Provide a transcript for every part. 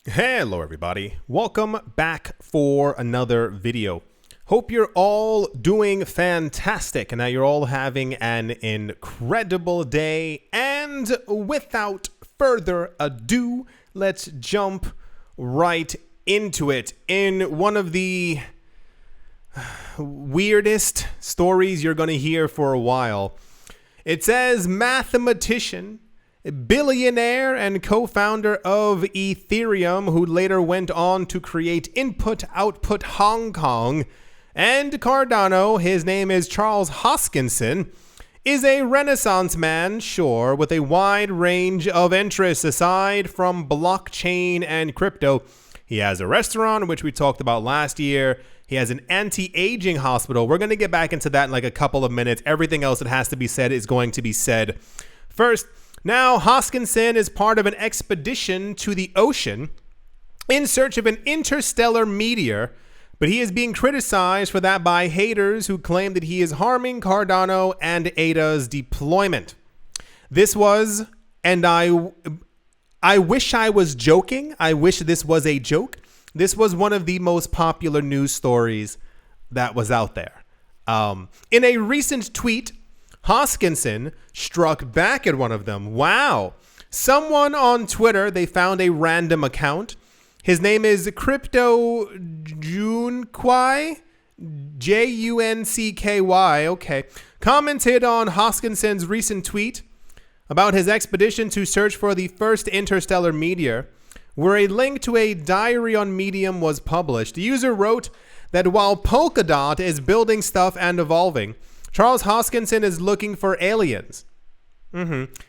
Hello everybody, welcome back for another video. Hope you're all doing fantastic and that you're all having an incredible day. And without further ado, let's jump right into it. In one of the weirdest stories you're going to hear for a while, it says mathematician, billionaire and co-founder of Ethereum, who later went on to create Input Output Hong Kong, and Cardano, his name is Charles Hoskinson, is a Renaissance man, sure, with a wide range of interests aside from blockchain and crypto. He has a restaurant, which we talked about last year. He has an anti-aging hospital. We're going to get back into that in like a couple of minutes. Everything else that has to be said is going to be said first. Now, Hoskinson is part of an expedition to the ocean in search of an interstellar meteor, but he is being criticized for that by haters who claim that he is harming Cardano and ADA's deployment. This was, and I wish I was joking. I wish this was a joke. This was one of the most popular news stories that was out there. In a recent tweet, Hoskinson struck back at one of them. Wow. Someone on Twitter, they found a random account. His name is Crypto Junquai, Juncky. Okay. Commented on Hoskinson's recent tweet about his expedition to search for the first interstellar meteor, where a link to a diary on Medium was published. The user wrote that while Polkadot is building stuff and evolving, Charles Hoskinson is looking for aliens.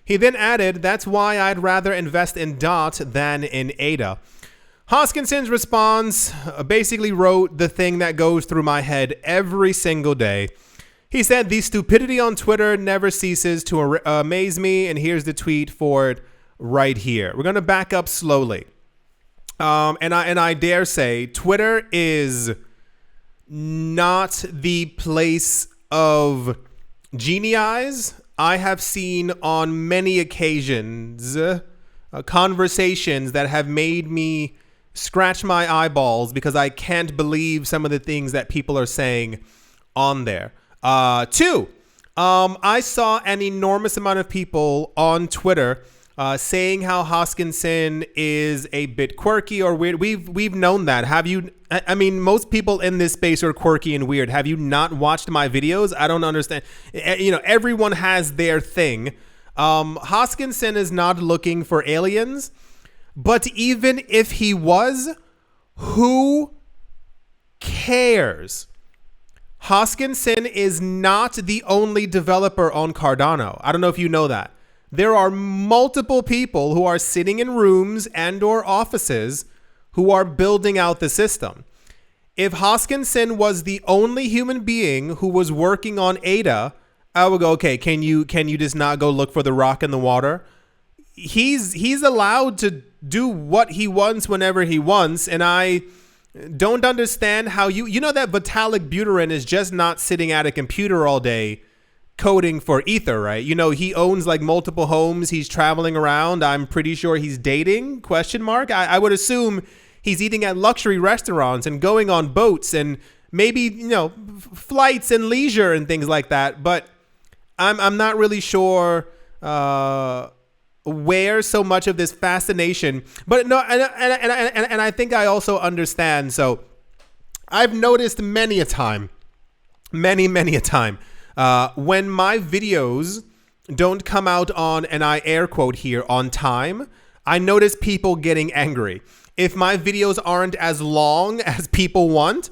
He then added, that's why I'd rather invest in DOT than in ADA. Hoskinson's response basically wrote the thing that goes through my head every single day. He said, the stupidity on Twitter never ceases to amaze me, and here's the tweet for it right here. We're going to back up slowly. And I dare say, Twitter is not the place of genii. I have seen on many occasions conversations that have made me scratch my eyeballs because I can't believe some of the things that people are saying on there. Two, I saw an enormous amount of people on Twitter saying how Hoskinson is a bit quirky or weird. We've known that. Have you? I mean, most people in this space are quirky and weird. Have you not watched my videos? I don't understand. You know, everyone has their thing. Hoskinson is not looking for aliens, but even if he was, who cares? Hoskinson is not the only developer on Cardano. I don't know if you know that. There are multiple people who are sitting in rooms and or offices who are building out the system. If Hoskinson was the only human being who was working on ADA, I would go, okay, can you just not go look for the rock in the water? He's allowed to do what he wants whenever he wants, and I don't understand how you know that Vitalik Buterin is just not sitting at a computer all day coding for Ether, right? You know, he owns like multiple homes. He's traveling around. I'm pretty sure he's dating, ? I would assume he's eating at luxury restaurants and going on boats and maybe, you know, flights and leisure and things like that. But I'm not really sure where so much of this fascination. But no, and I think I also understand. So I've noticed many a time, when my videos don't come out on, and I air quote here, on time, I notice people getting angry. If my videos aren't as long as people want,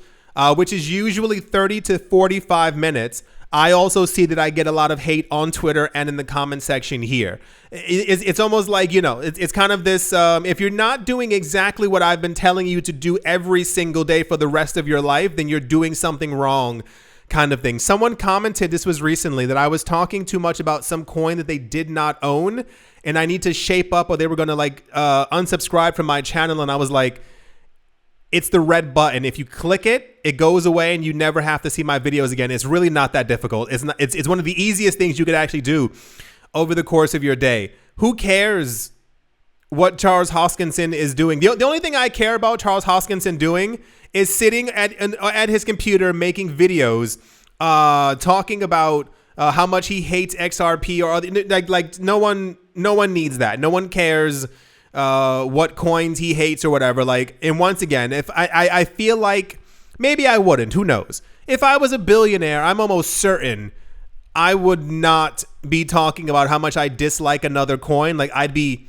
which is usually 30 to 45 minutes, I also see that I get a lot of hate on Twitter and in the comment section here. It's almost like, you know, it's kind of this, if you're not doing exactly what I've been telling you to do every single day for the rest of your life, then you're doing something wrong, kind of thing. Someone commented, this was recently, that I was talking too much about some coin that they did not own and I need to shape up, or they were going to like unsubscribe from my channel. And I was like, it's the red button. If you click it, it goes away and you never have to see my videos again. It's really not that difficult. It's one of the easiest things you could actually do over the course of your day. Who cares what Charles Hoskinson is doing. The only thing I care about Charles Hoskinson doing is sitting at his computer making videos, talking about how much he hates XRP or like no one needs that. No one cares what coins he hates or whatever. Like, and once again, if I feel like maybe I wouldn't. Who knows? If I was a billionaire, I'm almost certain I would not be talking about how much I dislike another coin. Like I'd be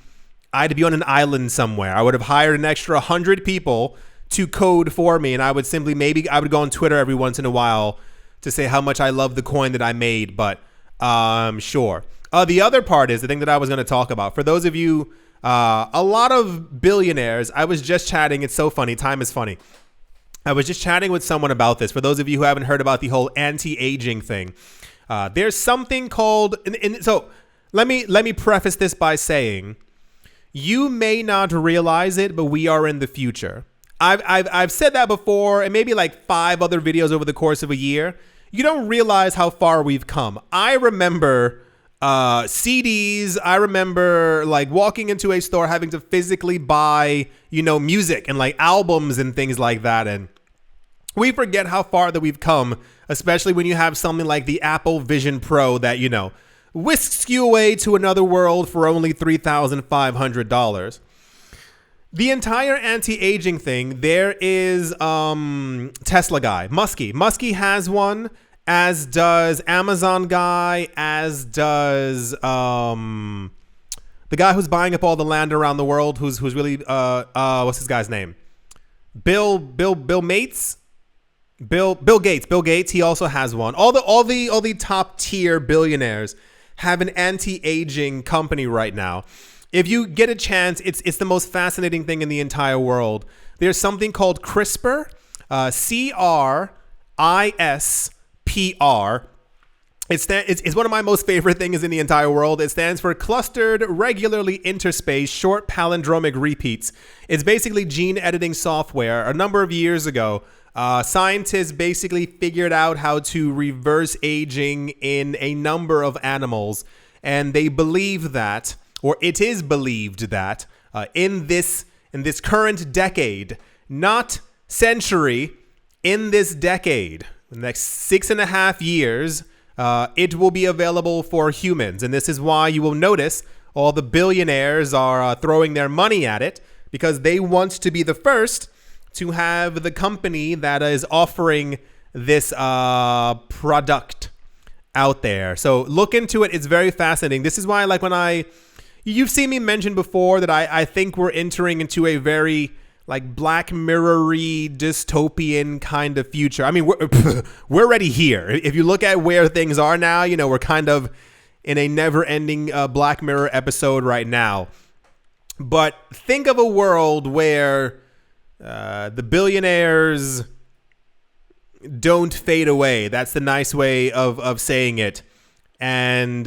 on an island somewhere. I would have hired an extra 100 people to code for me, and I would go on Twitter every once in a while to say how much I love the coin that I made. But sure. The other part is the thing that I was going to talk about. For those of you, a lot of billionaires, I was just chatting. It's so funny. Time is funny. I was just chatting with someone about this. For those of you who haven't heard about the whole anti-aging thing, there's something called, and so let me preface this by saying, you may not realize it, but we are in the future. I've said that before, and maybe like 5 other videos over the course of a year. You don't realize how far we've come. I remember CDs. I remember like walking into a store having to physically buy, music and like albums and things like that. And we forget how far that we've come, especially when you have something like the Apple Vision Pro that, whisks you away to another world for only $3,500. The entire anti-aging thing, there is Tesla guy, Muskie. Muskie has one, as does Amazon guy, as does the guy who's buying up all the land around the world, who's really what's his guy's name? Bill Gates. Bill Gates, he also has one. All the top tier billionaires have an anti-aging company right now. If you get a chance, it's the most fascinating thing in the entire world. There's something called CRISPR, CRISPR. It's one of my most favorite things in the entire world. It stands for Clustered Regularly Interspaced Short Palindromic Repeats. It's basically gene editing software. A number of years ago, scientists basically figured out how to reverse aging in a number of animals, and they believe that, or it is believed that, in this current decade, not century, in this decade, the next 6.5 years, it will be available for humans. And this is why you will notice all the billionaires are throwing their money at it, because they want to be the first to have the company that is offering this product out there. So look into it. It's very fascinating. This is why, like, you've seen me mention before that I think we're entering into a very like Black Mirror-y dystopian kind of future. I mean, we're already here. If you look at where things are now, we're kind of in a never-ending Black Mirror episode right now. But think of a world where the billionaires don't fade away. That's the nice way of saying it. And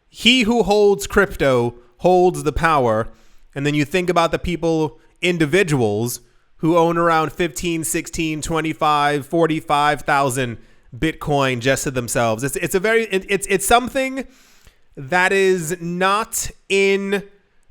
he who holds crypto holds the power. And then you think about the individuals who own around 15, 16, 25, 45,000 Bitcoin just to themselves. It's something that is not in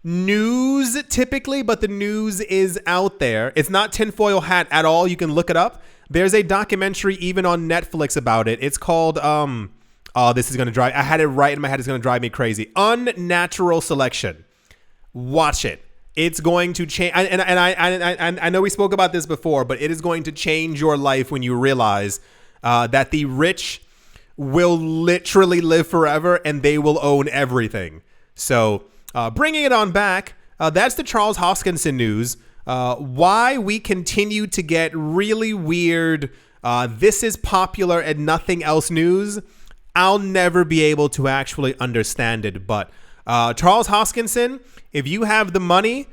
news typically, but the news is out there. It's not tinfoil hat at all. You can look it up. There's a documentary even on Netflix about it. It's called this is going to drive, I had it right in my head. It's going to drive me crazy. Unnatural Selection. Watch it. It's going to change. And I know we spoke about this before, but it is going to change your life when you realize that the rich will literally live forever and they will own everything. So bringing it on back, that's the Charles Hoskinson news. Why we continue to get really weird, this is popular and nothing else news. I'll never be able to actually understand it. But Charles Hoskinson, if you have the money,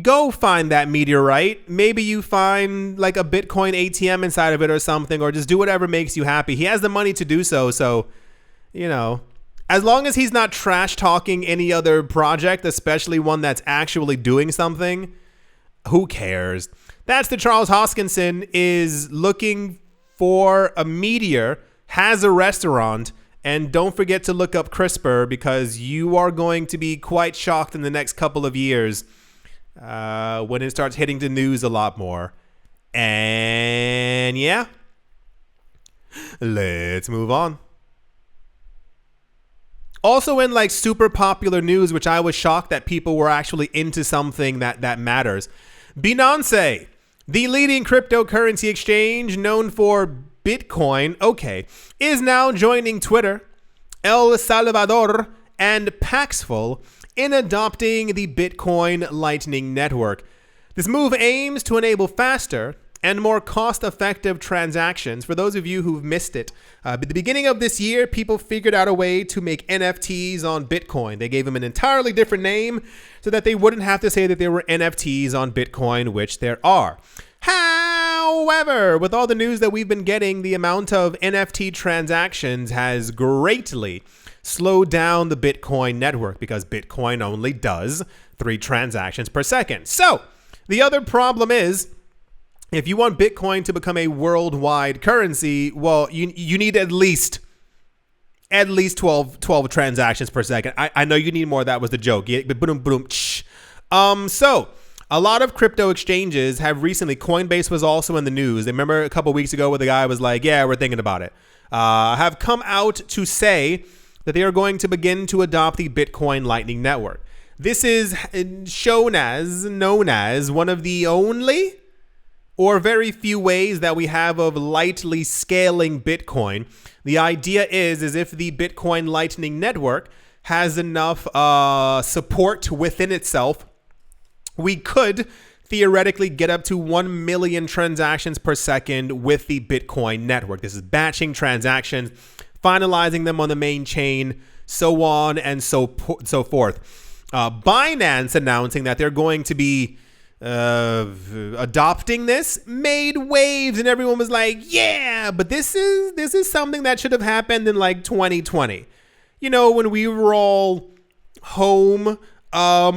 go find that meteorite. Maybe you find like a Bitcoin ATM inside of it or something, or just do whatever makes you happy. He has the money to do so. So, as long as he's not trash talking any other project, especially one that's actually doing something, who cares? That's the Charles Hoskinson is looking for a meteor, has a restaurant, And don't forget to look up CRISPR, because you are going to be quite shocked in the next couple of years when it starts hitting the news a lot more. And yeah, let's move on. Also in like super popular news, which I was shocked that people were actually into something that matters. Binance, the leading cryptocurrency exchange known for Bitcoin, is now joining Twitter, El Salvador, and Paxful in adopting the Bitcoin Lightning Network. This move aims to enable faster and more cost-effective transactions. For those of you who've missed it, at the beginning of this year, people figured out a way to make NFTs on Bitcoin. They gave them an entirely different name so that they wouldn't have to say that there were NFTs on Bitcoin, which there are. However, with all the news that we've been getting, the amount of NFT transactions has greatly slowed down the Bitcoin network, because Bitcoin only does 3 transactions per second. So the other problem is, if you want Bitcoin to become a worldwide currency, well, you need at least 12 transactions per second. I know you need more. That was the joke. So a lot of crypto exchanges have recently, Coinbase was also in the news. Remember a couple weeks ago where the guy was like, yeah, we're thinking about it. Have come out to say that they are going to begin to adopt the Bitcoin Lightning Network. This is known as one of the only or very few ways that we have of lightly scaling Bitcoin. The idea is if the Bitcoin Lightning Network has enough support within itself, we could theoretically get up to 1 million transactions per second with the Bitcoin network. This is batching transactions, finalizing them on the main chain, so on and so forth. Binance announcing that they're going to be adopting this made waves, and everyone was like, yeah, but this is something that should have happened in like 2020. You know, when we were all home.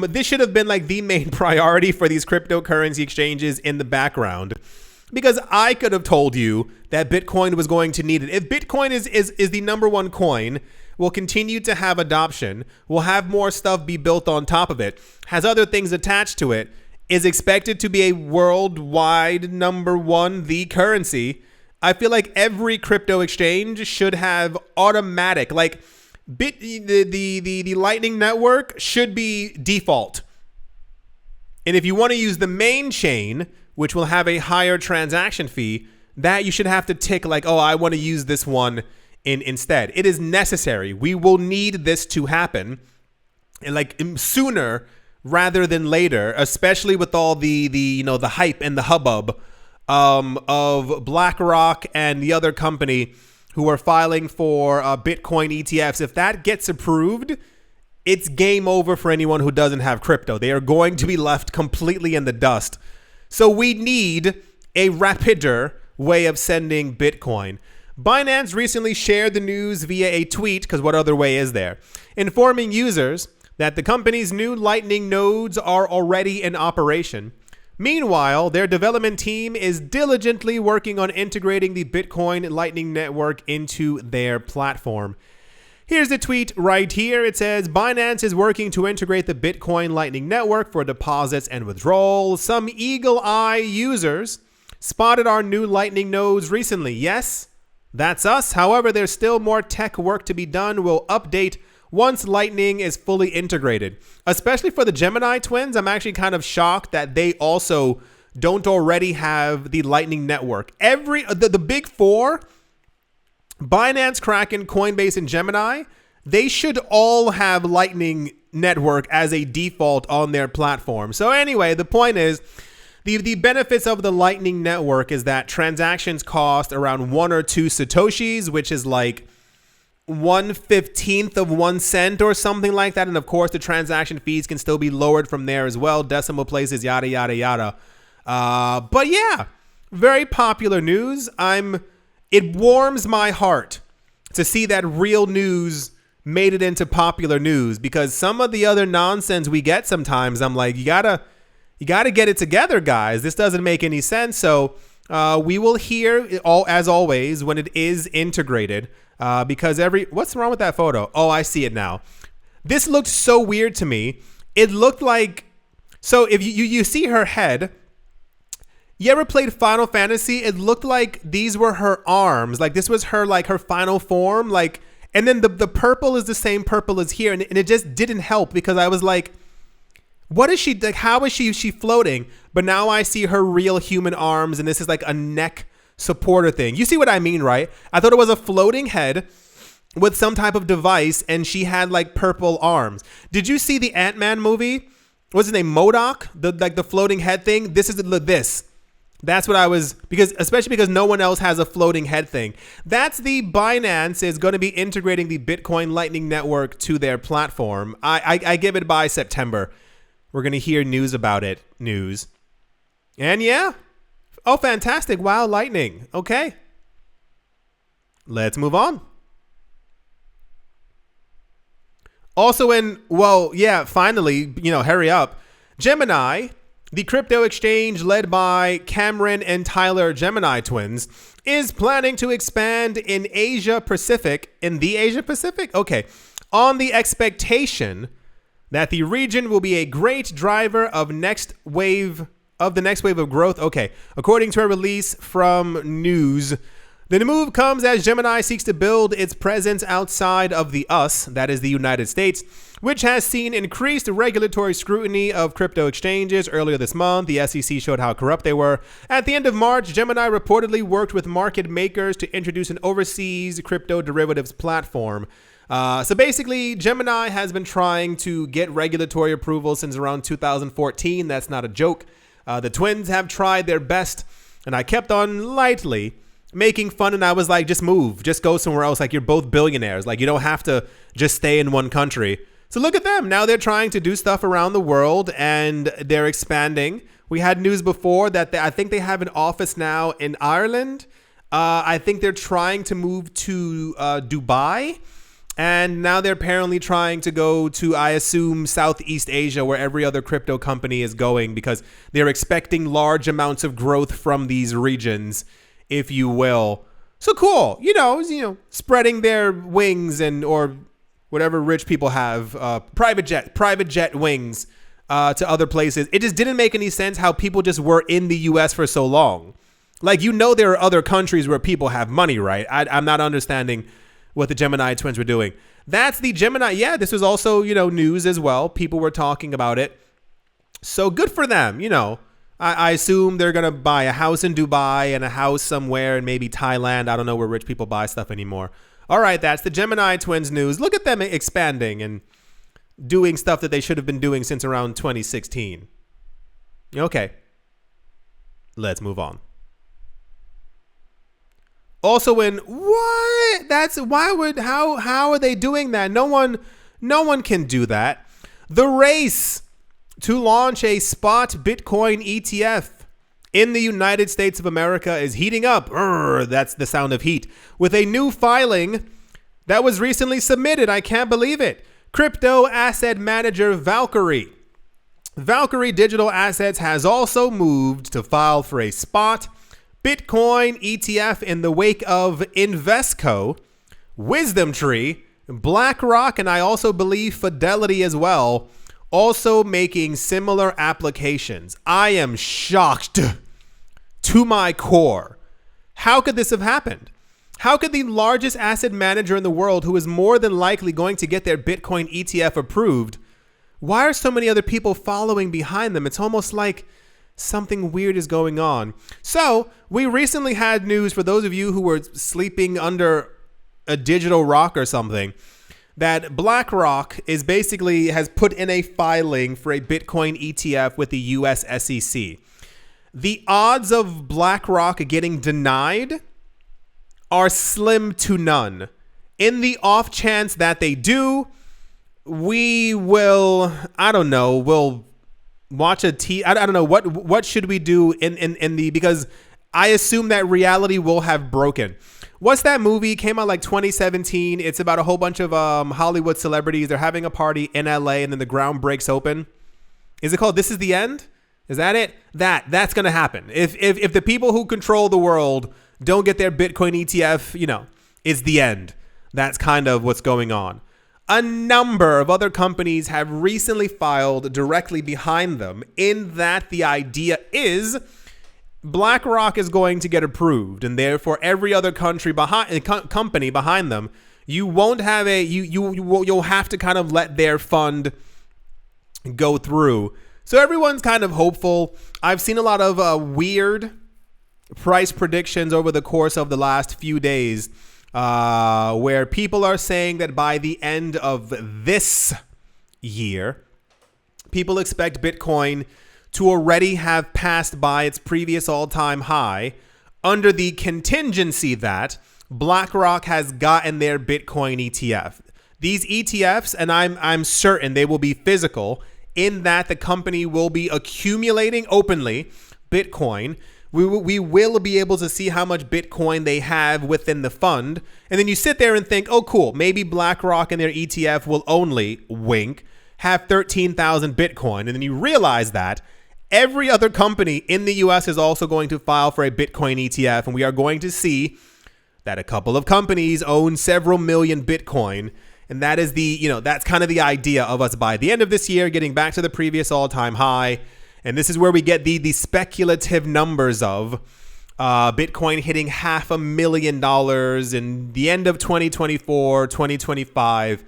This should have been like the main priority for these cryptocurrency exchanges in the background, because I could have told you that Bitcoin was going to need it. If Bitcoin is the number one coin, we'll continue to have adoption, we'll have more stuff be built on top of it, has other things attached to it, is expected to be a worldwide number one, the currency. I feel like every crypto exchange should have automatic, like the Lightning Network should be default. And if you want to use the main chain, which will have a higher transaction fee, that you should have to tick like, oh, I want to use this one instead. It is necessary. We will need this to happen, and like sooner rather than later, especially with all the hype and the hubbub of BlackRock and the other company who are filing for Bitcoin ETFs. If that gets approved, it's game over for anyone who doesn't have crypto. They are going to be left completely in the dust. So we need a rapider way of sending Bitcoin. Binance recently shared the news via a tweet, because what other way is there, informing users that the company's new Lightning nodes are already in operation. Meanwhile, their development team is diligently working on integrating the Bitcoin Lightning Network into their platform. Here's the tweet right here. It says, Binance is working to integrate the Bitcoin Lightning Network for deposits and withdrawals. Some eagle-eye users spotted our new Lightning nodes recently. Yes, that's us. However, there's still more tech work to be done. We'll update once Lightning is fully integrated. Especially for the Gemini twins, I'm actually kind of shocked that they also don't already have the Lightning Network. The big four, Binance, Kraken, Coinbase, and Gemini, they should all have Lightning Network as a default on their platform. So anyway, the point is, the benefits of the Lightning Network is that transactions cost around 1 or 2 Satoshis, which is like 1/15 of 1 cent or something like that. And of course, the transaction fees can still be lowered from there as well. Decimal places, yada, yada, yada. But yeah, very popular news. It warms my heart to see that real news made it into popular news, because some of the other nonsense we get sometimes, I'm like, you gotta get it together, guys. This doesn't make any sense. So we will hear, as always, when it is integrated. because what's wrong with that photo? Oh, I see it now. This looked so weird to me. It looked like, so if you see her head, you ever played Final Fantasy? It looked like these were her arms. Like this was her, like her final form. Like, and then the purple is the same purple as here. And it just didn't help because I was like, what is she, like, how is she floating? But now I see her real human arms and this is like a neck supporter thing. You see what I mean, right? I thought it was a floating head with some type of device and she had like purple arms. Did you see the Ant-Man movie? What's his name? MODOK? The floating head thing? This is this. That's what I was, especially because no one else has a floating head thing. That's the Binance is going to be integrating the Bitcoin Lightning Network to their platform. I give it by September. We're going to hear news about it. And yeah. Oh, fantastic. Wow, Lightning. Okay. Let's move on. Also finally, hurry up. Gemini, the crypto exchange led by Cameron and Tyler Gemini twins, is planning to expand in the Asia Pacific? Okay. On the expectation that the region will be a great driver of the next wave of growth. Okay. According to a release from News, the move comes as Gemini seeks to build its presence outside of that is the United States, which has seen increased regulatory scrutiny of crypto exchanges. Earlier this month, the SEC showed how corrupt they were. At the end of March, Gemini reportedly worked with market makers to introduce an overseas crypto derivatives platform. So basically, Gemini has been trying to get regulatory approval since around 2014. That's not a joke. The twins have tried their best, and I kept on lightly making fun, and I was like, just move, just go somewhere else. Like, you're both billionaires. Like, you don't have to just stay in one country. So look at them. Now they're trying to do stuff around the world, and they're expanding. We had news before that I think they have an office now in Ireland. I think they're trying to move to Dubai. And now they're apparently trying to go to, I assume, Southeast Asia, where every other crypto company is going, because they're expecting large amounts of growth from these regions, if you will. So cool, spreading their wings or whatever rich people have, private jet wings to other places. It just didn't make any sense how people just were in the U.S. for so long. Like, there are other countries where people have money, right? I'm not understanding what the Gemini twins were doing. That's the Gemini. Yeah, this was also, news as well. People were talking about it. So good for them. I assume they're going to buy a house in Dubai and a house somewhere in maybe Thailand. I don't know where rich people buy stuff anymore. All right, that's the Gemini twins news. Look at them expanding and doing stuff that they should have been doing since around 2016. Okay. Let's move on. Also, how are they doing that? No one can do that. The race to launch a spot Bitcoin ETF in the United States of America is heating up. That's the sound of heat. With a new filing that was recently submitted. I can't believe it. Crypto asset manager Valkyrie Digital Assets has also moved to file for a spot Bitcoin ETF in the wake of Invesco, Wisdom Tree, BlackRock, and I also believe Fidelity as well, also making similar applications. I am shocked to my core. How could this have happened? How could the largest asset manager in the world, who is more than likely going to get their Bitcoin ETF approved, why are so many other people following behind them? It's almost like something weird is going on. So we recently had news, for those of you who were sleeping under a digital rock or something, that BlackRock has put in a filing for a Bitcoin ETF with the US SEC. The odds of BlackRock getting denied are slim to none. In the off chance that they do, we will, we'll watch I don't know, what should we do because I assume that reality will have broken. What's that movie? It came out like 2017. It's about a whole bunch of Hollywood celebrities. They're having a party in LA and then the ground breaks open. Is it called This Is the End? Is that it? That's going to happen. If the people who control the world don't get their Bitcoin ETF, it's the end. That's kind of what's going on. A number of other companies have recently filed directly behind them, in that the idea is BlackRock is going to get approved, and therefore every other company behind them, you won't have you'll have to kind of let their fund go through. So everyone's kind of hopeful. I've seen a lot of weird price predictions over the course of the last few days, where people are saying that by the end of this year, people expect Bitcoin to already have passed by its previous all-time high, under the contingency that BlackRock has gotten their Bitcoin ETF. These ETFs, and I'm certain they will be physical, in that the company will be accumulating openly Bitcoin. We will be able to see how much Bitcoin they have within the fund. And then you sit there and think, oh, cool, maybe BlackRock and their ETF will only, wink, have 13,000 Bitcoin. And then you realize that every other company in the US is also going to file for a Bitcoin ETF. And we are going to see that a couple of companies own several million Bitcoin. And that is that's kind of the idea of us by the end of this year getting back to the previous all-time high. And this is where we get the speculative numbers of Bitcoin hitting $500,000 in the end of 2024, 2025,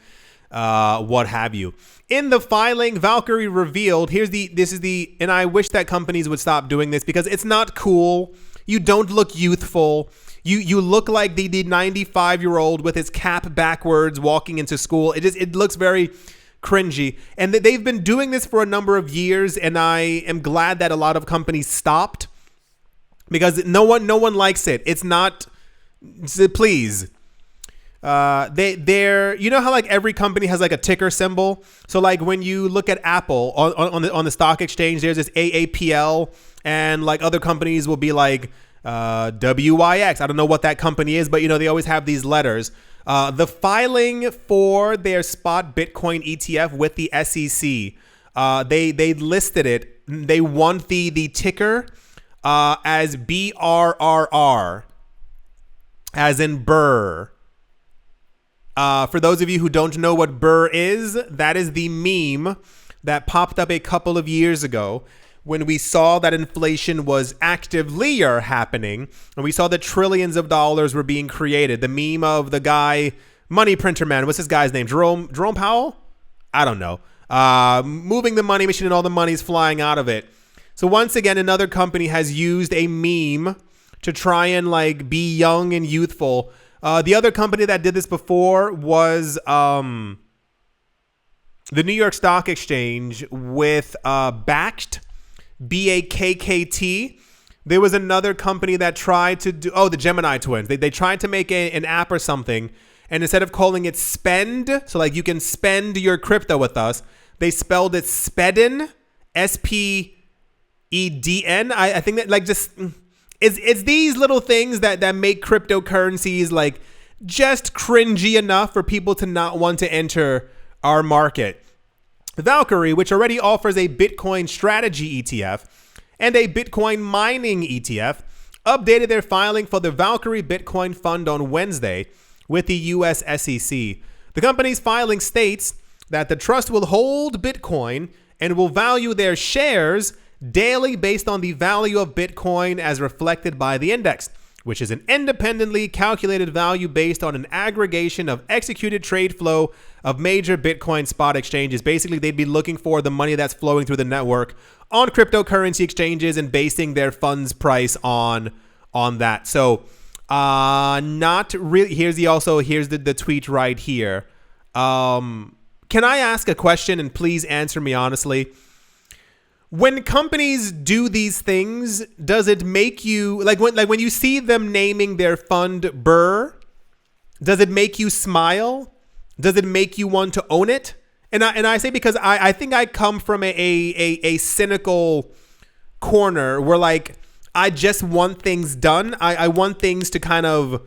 what have you. In the filing, Valkyrie revealed, and I wish that companies would stop doing this because it's not cool. You don't look youthful. You look like the 95-year-old with his cap backwards walking into school. It looks very cringy, and they've been doing this for a number of years, and I am glad that a lot of companies stopped, because no one likes it. It's not, please. They're how like every company has like a ticker symbol. So like when you look at Apple on the stock exchange, there's this AAPL, and like other companies will be like WYX. I don't know what that company is, but they always have these letters. The filing for their spot Bitcoin ETF with the SEC, they listed it. They want the ticker as BRRR, as in Burr. For those of you who don't know what Burr is, that is the meme that popped up a couple of years ago when we saw that inflation was actively happening, and we saw that trillions of dollars were being created. The meme of the guy, money printer man, what's this guy's name? Jerome Powell? I don't know. Moving the money machine and all the money's flying out of it. So once again, another company has used a meme to try and like be young and youthful. The other company that did this before was the New York Stock Exchange with Bakkt. BAKKT. There was another company that tried to do, the Gemini twins. They tried to make an app or something, and instead of calling it spend, so like you can spend your crypto with us, they spelled it Spedden, SPEDN. I think that like just it's these little things that make cryptocurrencies like just cringy enough for people to not want to enter our market. Valkyrie, which already offers a Bitcoin strategy ETF and a Bitcoin mining ETF, updated their filing for the Valkyrie Bitcoin Fund on Wednesday with the US SEC. The company's filing states that the trust will hold Bitcoin and will value their shares daily based on the value of Bitcoin as reflected by the index, which is an independently calculated value based on an aggregation of executed trade flow of major Bitcoin spot exchanges. Basically, they'd be looking for the money that's flowing through the network on cryptocurrency exchanges and basing their funds price on that. So, not really. Here's the tweet right here. Can I ask a question, and please answer me honestly? When companies do these things, does it make you when you see them naming their fund Burr, does it make you smile? Does it make you want to own it? And I say because I think I come from a cynical corner where like I just want things done. I want things to kind of,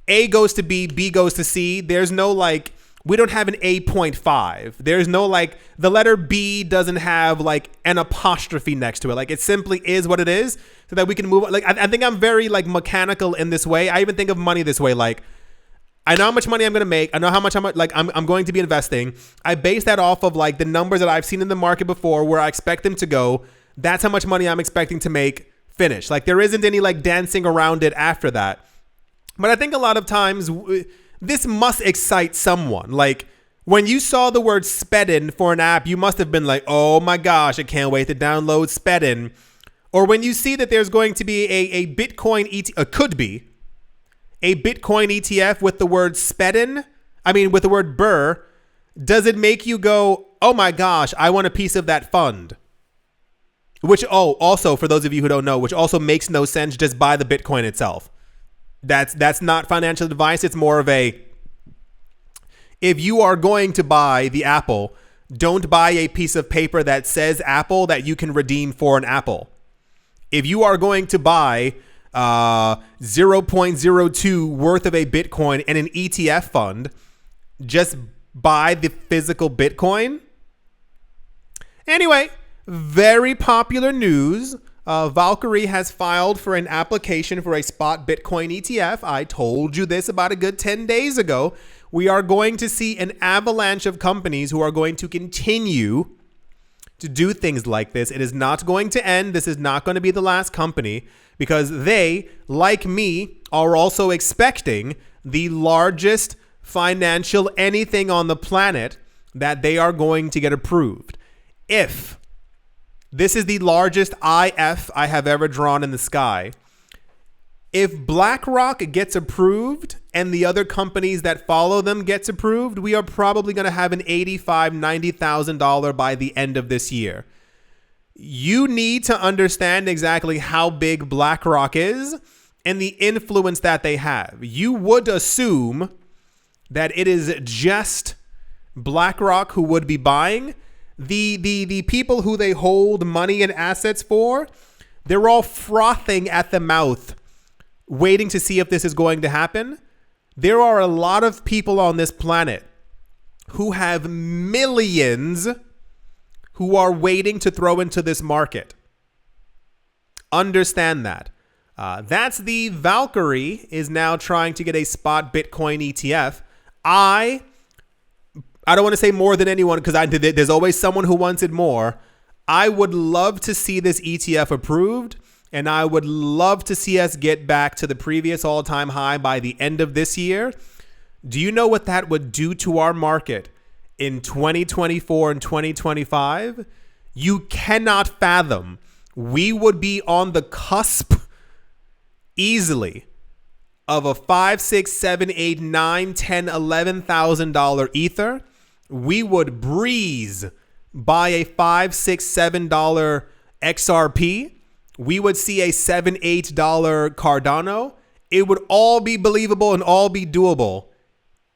A goes to B, B goes to C. There's no like, we don't have an 8.5. There's no like, the letter B doesn't have like an apostrophe next to it. Like it simply is what it is so that we can move on. Like I think I'm very like mechanical in this way. I even think of money this way. Like I know how much money I'm going to make. I know how much I'm going to be investing. I base that off of like the numbers that I've seen in the market before where I expect them to go. That's how much money I'm expecting to make, finish. Like there isn't any like dancing around it after that. But I think a lot of times this must excite someone. Like when you saw the word Spedin for an app, you must have been like, oh my gosh, I can't wait to download Spedin. Or when you see that there's going to be a Bitcoin ETF, could be a Bitcoin ETF with the word Spedin, with the word Burr, does it make you go, oh my gosh, I want a piece of that fund? Which, also for those of you who don't know, which also makes no sense, just buy the Bitcoin itself. That's not financial advice. It's more of a, if you are going to buy the Apple, don't buy a piece of paper that says Apple that you can redeem for an Apple. If you are going to buy 0.02 worth of a Bitcoin and an ETF fund, just buy the physical Bitcoin. Anyway, very popular news. Valkyrie has filed for an application for a spot Bitcoin ETF. I told you this about a good 10 days ago. We are going to see an avalanche of companies who are going to continue to do things like this. It is not going to end. This is not going to be the last company because they, like me, are also expecting the largest financial anything on the planet that they are going to get approved. If this is the largest IF I have ever drawn in the sky, if BlackRock gets approved and the other companies that follow them gets approved, we are probably going to have an $85,000, $90,000 by the end of this year. You need to understand exactly how big BlackRock is and the influence that they have. You would assume that it is just BlackRock who would be buying. The people who they hold money and assets for, they're all frothing at the mouth, waiting to see if this is going to happen. There are a lot of people on this planet who have millions who are waiting to throw into this market. Understand that. That's the Valkyrie is now trying to get a spot Bitcoin ETF. I don't want to say more than anyone because there's always someone who wants it more. I would love to see this ETF approved, and I would love to see us get back to the previous all-time high by the end of this year. Do you know what that would do to our market in 2024 and 2025? You cannot fathom. We would be on the cusp easily of a $5,000, $6,000, $7,000, $9,000, $10,000, $11,000 Ether. We would breeze by a $5, $6, $7 XRP. We would see a $7, $8 Cardano. It would all be believable and all be doable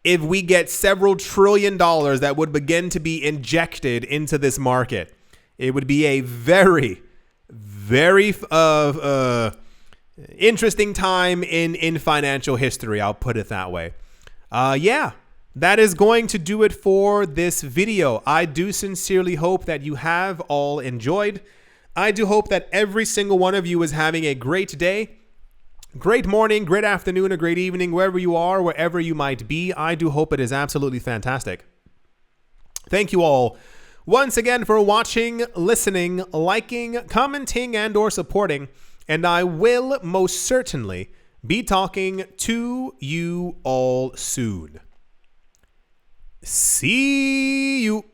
if we get several $1 trillion that would begin to be injected into this market. It would be a very, very interesting time in financial history. I'll put it that way. That is going to do it for this video. I do sincerely hope that you have all enjoyed. I do hope that every single one of you is having a great day, great morning, great afternoon, or great evening, wherever you are, wherever you might be. I do hope it is absolutely fantastic. Thank you all once again for watching, listening, liking, commenting, and or supporting. And I will most certainly be talking to you all soon. See you.